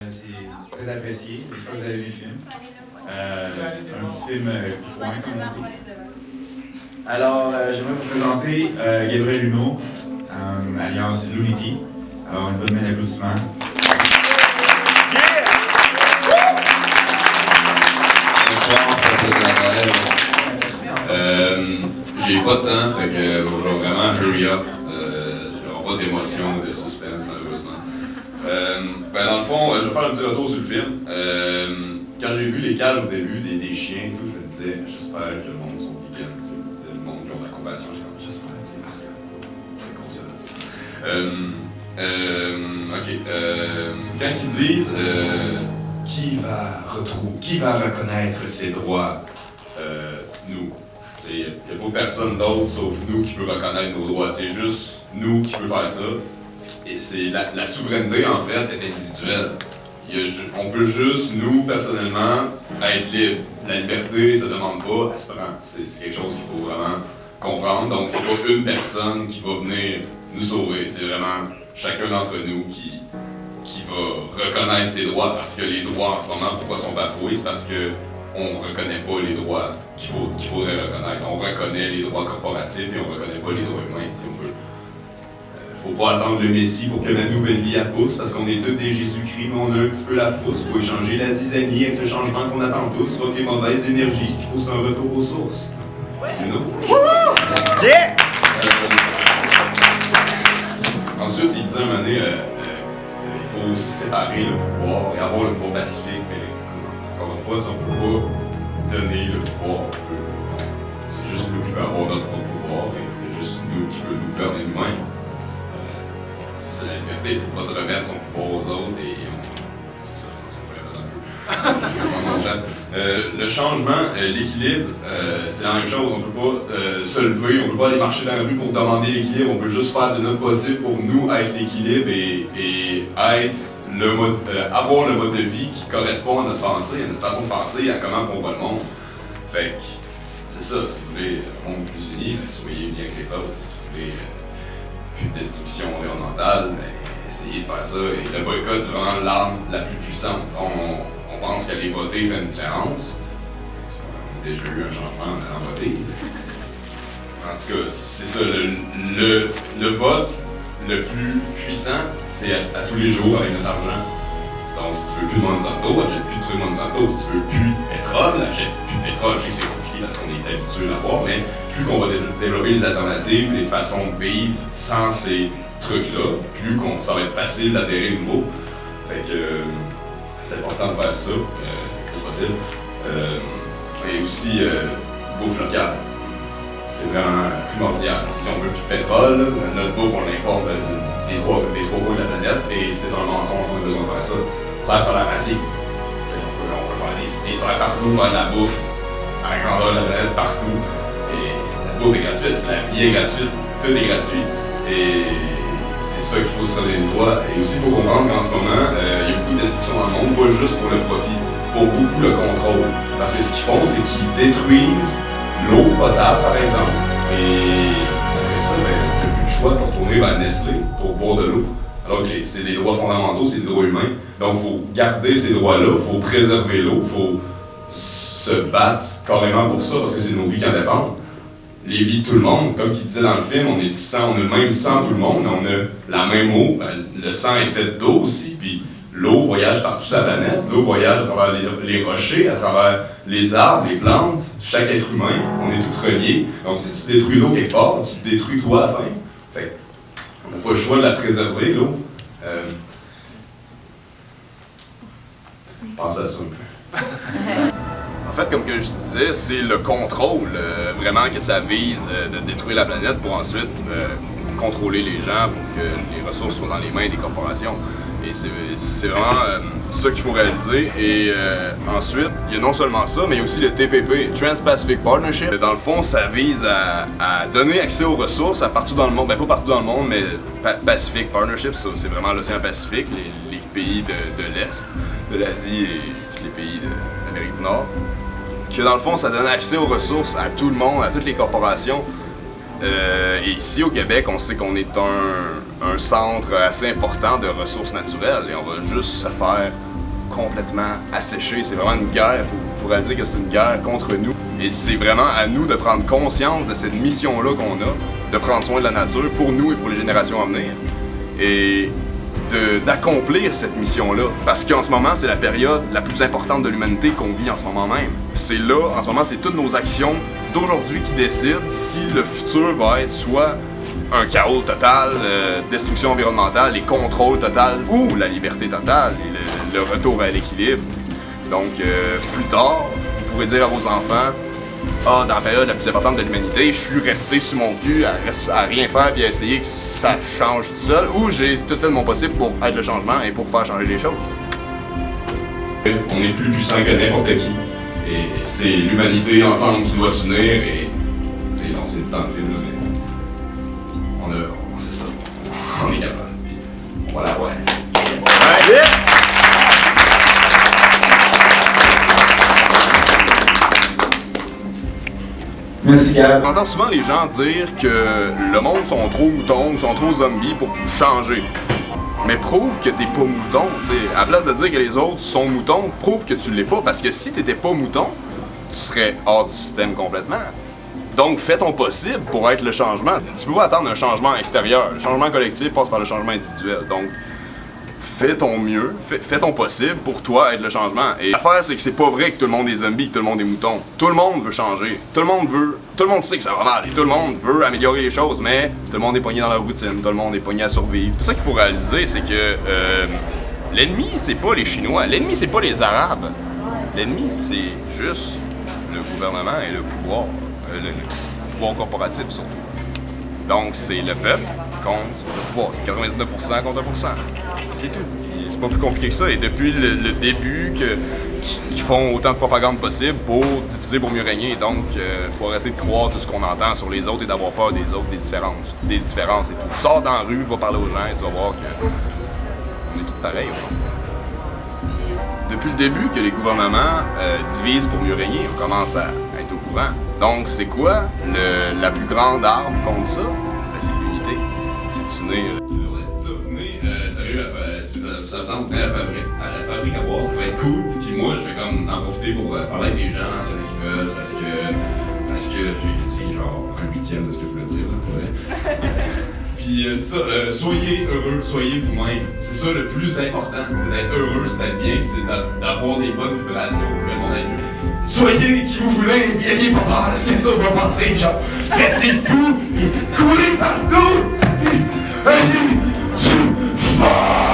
C'est très apprécié. J'espère que vous avez vu le film. Un petit film coup de poing, comme on dit. Alors, j'aimerais vous présenter Gabriel Huneau, alliance Lunity. Alors, une bonne main d'applaudissements. J'ai pas de temps, fait que je vais vraiment hurry up. J'aurai pas d'émotion ou de suspense, malheureusement. Dans le fond, je vais faire un petit retour sur le film. Quand j'ai vu les cages au début des chiens et tout, je me disais, j'espère que le monde sont vegan, le monde qui ont de la compassion. J'espère, parce que quand ils disent qui va reconnaître ses droits, nous. Il n'y a pas personne d'autre sauf nous qui peut reconnaître nos droits. C'est juste nous qui peut faire ça. Et c'est la souveraineté, en fait, est individuelle. On peut juste, nous, personnellement, être libre. La liberté, ça ne demande pas à se prendre. C'est quelque chose qu'il faut vraiment comprendre. Donc, c'est pas une personne qui va venir nous sauver. C'est vraiment chacun d'entre nous qui va reconnaître ses droits. Parce que les droits, en ce moment, pourquoi sont bafoués? C'est parce que on ne reconnaît pas les droits qu'il faudrait reconnaître. On reconnaît les droits corporatifs et on ne reconnaît pas les droits humains, si on veut. Faut pas attendre le Messie pour que la nouvelle vie pousse, parce qu'on est tous des Jésus-Christ, mais on a un petit peu la frousse. Faut échanger la zizanie avec le changement qu'on attend tous. Faut que les mauvaises énergies, ce qu'il faut, c'est un retour aux sources. You know? Yeah! Ensuite, il disait un moment donné, il faut se séparer le pouvoir et avoir le pouvoir pacifique, mais encore une fois, on ne peut pas donner le pouvoir. C'est juste nous qui peut avoir notre propre pouvoir et c'est juste nous qui peut nous perdre nous-mêmes. C'est ça la liberté, c'est de ne pas te remettre son pouvoir aux autres et c'est ça, on se fait un peu. Le changement, l'équilibre, c'est la même chose. On ne peut pas se lever, on ne peut pas aller marcher dans la rue pour demander l'équilibre. On peut juste faire de notre possible pour nous être l'équilibre et être avoir le mode de vie qui correspond à notre pensée, à notre façon de penser, à comment on voit le monde. Fait que c'est ça, si vous voulez un monde plus uni, soyez unis avec les autres. Si vous voulez plus de destruction environnementale, essayez de faire ça. Et le boycott, c'est vraiment l'arme la plus puissante. On pense qu'aller voter fait une différence. On a déjà eu un changement en allant voter. En tout cas, c'est ça, le vote le plus puissant, c'est à tous les jours avec notre argent. Donc, si tu veux plus de Monsanto, achète plus de trucs Monsanto. Si tu veux plus de pétrole, achète plus de pétrole. Je sais que c'est compliqué parce qu'on est habitué à l'avoir, mais plus qu'on va développer des alternatives, des façons de vivre sans ces trucs-là, plus ça va être facile d'adhérer nouveau. Fait que c'est important de faire ça, le plus possible. Et aussi, bouffe locale. C'est vraiment primordial. Si on veut plus de pétrole, notre bouffe, on l'importe des trois coins de la planète et c'est un mensonge, on a besoin de faire ça. Ça sert à la massive. On peut faire des serres partout, faire de la bouffe à la grandeur de la planète partout. Et la bouffe est gratuite, la vie est gratuite, tout est gratuit. Et c'est ça qu'il faut se redonner le droit. Et aussi, il faut comprendre qu'en ce moment, il y a beaucoup de destruction dans le monde, pas juste pour le profit, pour beaucoup le contrôle. Parce que ce qu'ils font, c'est qu'ils détruisent l'eau potable, par exemple, et après ça, tu n'as plus le choix de te retourner vers Nestlé pour boire de l'eau. Alors que c'est des droits fondamentaux, c'est des droits humains. Donc, il faut garder ces droits-là, il faut préserver l'eau, il faut se battre carrément pour ça, parce que c'est nos vies qui en dépendent. Les vies de tout le monde, comme il disait dans le film, on a le même sang tout le monde, on a la même eau, le sang est fait d'eau aussi, puis l'eau voyage partout sur la planète, l'eau voyage à travers les rochers, à travers les arbres, les plantes, chaque être humain, on est tous reliés. Donc si tu détruis l'eau quelque part, tu te détruis toi à la fin. Fait on n'a pas le choix de la préserver, l'eau. Pensez à ça un peu. En fait, comme que je disais, c'est le contrôle vraiment que ça vise de détruire la planète pour ensuite contrôler les gens pour que les ressources soient dans les mains des corporations. Et c'est vraiment ça qu'il faut réaliser. Et ensuite, il y a non seulement ça, mais il y a aussi le TPP, Trans-Pacific Partnership. Dans le fond, ça vise à donner accès aux ressources à partout dans le monde. Ben pas partout dans le monde, mais Pacific Partnership, c'est vraiment l'océan Pacifique, les pays de l'Est, de l'Asie et tous les pays de l'Amérique du Nord. Que dans le fond, ça donne accès aux ressources à tout le monde, à toutes les corporations. Et ici au Québec, on sait qu'on est un centre assez important de ressources naturelles et on va juste se faire complètement asséchés. C'est vraiment une guerre. Faut réaliser que c'est une guerre contre nous. Et c'est vraiment à nous de prendre conscience de cette mission-là qu'on a, de prendre soin de la nature pour nous et pour les générations à venir. Et d'accomplir cette mission-là. Parce qu'en ce moment, c'est la période la plus importante de l'humanité qu'on vit en ce moment même. C'est là, en ce moment, c'est toutes nos actions d'aujourd'hui qui décident si le futur va être soit un chaos total, destruction environnementale, les contrôles total ou la liberté totale et le retour à l'équilibre. Donc, plus tard, vous pourrez dire à vos enfants, dans la période la plus importante de l'humanité, je suis resté sur mon cul à rien faire puis à essayer que ça change tout seul, ou j'ai tout fait de mon possible pour être le changement et pour faire changer les choses. On est plus puissant que n'importe qui. Et c'est l'humanité ensemble qui doit s'unir. Et tu sais, on s'est dit dans le film, là, mais c'est ça. On est capable. Puis on va la voir. Merci Gab. J'entends souvent les gens dire que le monde sont trop moutons, sont trop zombies pour changer. Mais prouve que t'es pas mouton, t'sais. À la place de dire que les autres sont moutons, prouve que tu l'es pas, parce que si t'étais pas mouton, tu serais hors du système complètement. Donc fais ton possible pour être le changement. Tu peux pas attendre un changement extérieur. Le changement collectif passe par le changement individuel. Donc fais ton mieux, fais ton possible pour toi être le changement. Et l'affaire, c'est que c'est pas vrai que tout le monde est zombie, que tout le monde est mouton. Tout le monde veut changer. Tout le monde sait que ça va mal et tout le monde veut améliorer les choses, mais tout le monde est pogné dans la routine, tout le monde est pogné à survivre. C'est ça qu'il faut réaliser, c'est que l'ennemi, c'est pas les Chinois, l'ennemi, c'est pas les Arabes. L'ennemi, c'est juste le gouvernement et le pouvoir corporatif surtout. Donc, c'est le peuple contre le pouvoir. C'est 99% contre 1%. C'est tout. C'est pas plus compliqué que ça. Et depuis le début, qu'ils font autant de propagande possible pour diviser pour mieux régner. Donc, faut arrêter de croire tout ce qu'on entend sur les autres et d'avoir peur des autres, des différences et tout. Sors dans la rue, va parler aux gens et tu vas voir que on est tous pareils. Depuis le début que les gouvernements divisent pour mieux régner, on commence à être au courant. Donc, c'est quoi la plus grande arme contre ça? Ben, c'est l'unité. C'est de s'unir. Ça me semble venir à la fabrique à boire, ça va être cool. Puis moi, je vais comme en profiter pour parler avec des gens, s'il y en a qui veulent, parce que j'ai dit genre un huitième de ce que je voulais dire, là, Puis c'est ça, soyez heureux, soyez vous-même. C'est ça le plus important, c'est d'être heureux, c'est d'être bien, c'est d'avoir des bonnes vibrations pour que le monde aille mieux. Soyez qui vous voulez, et ayez pas peur de ce que les autres vont penser, genre, faites les fous, et courez partout, et ayez du fort!